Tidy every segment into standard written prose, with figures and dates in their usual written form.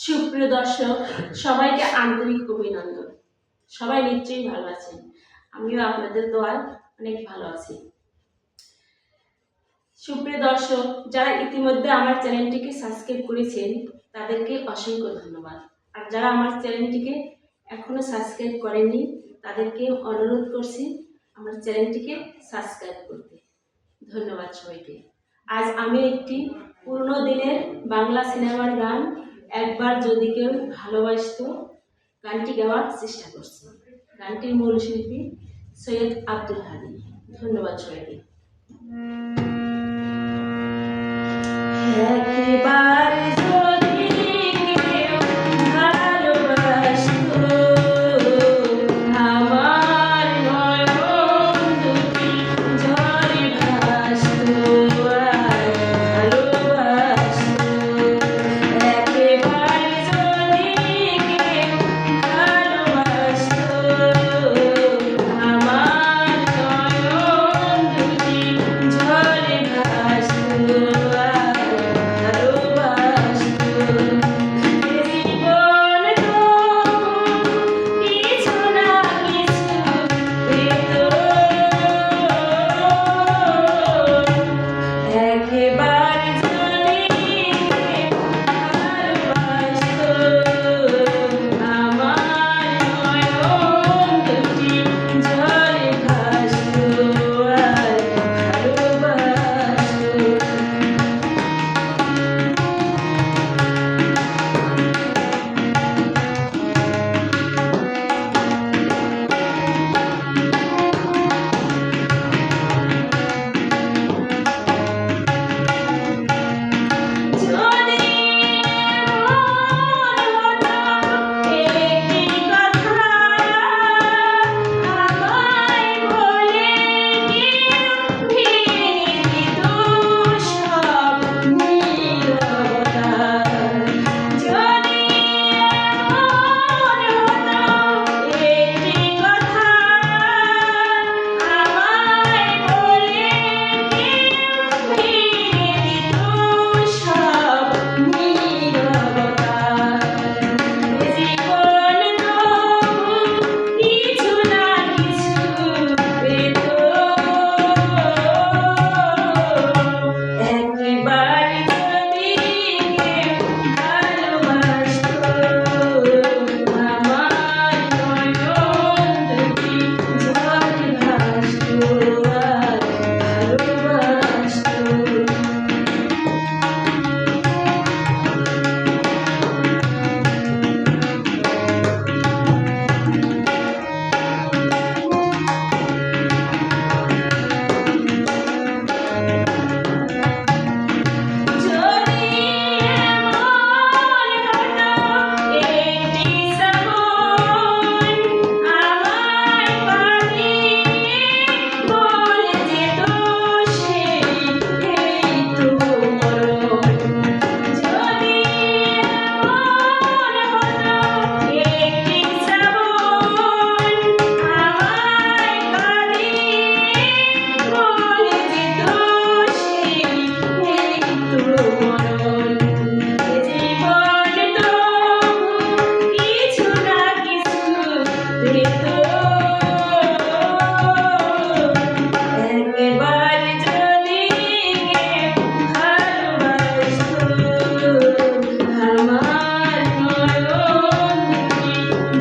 সুপ্রিয় দর্শক, সবাইকে আন্তরিক অভিনন্দন। সবাই নিশ্চয়ই ভালো আছেন, আমিও আপনাদের দোয়ায় অনেক ভালো আছি। সুপ্রিয় দর্শক, যারা ইতিমধ্যে আমার চ্যানেলটিকে সাবস্ক্রাইব করেছেন তাদেরকে অসংখ্য ধন্যবাদ। আর যারা আমার চ্যানেলটিকে এখনো সাবস্ক্রাইব করেননি তাদেরকে অনুরোধ করছি আমার চ্যানেলটিকে সাবস্ক্রাইব করতে। ধন্যবাদ সবাইকে। আজ আমি একটি পুরনো দিনের বাংলা সিনেমার গান একবার যদি কেউ ভালোবাসতো গানটি গাওয়ার চেষ্টা করছি। গানটির মূল শিল্পী সৈয়দ আব্দুল হাদী। ধন্যবাদ সবাইকে। একবার যদি কেউ ভালোবাসতো আমার নয়ন দুটি ঝরে ভাসতো আর ভালোবাসতো। একবার যদি কেউ ভালোবাসতো আমার নয়ন দুটি ঝরে ভাসতো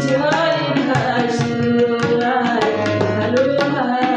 ঝরে ভাসতো আর ভালোবাসতো।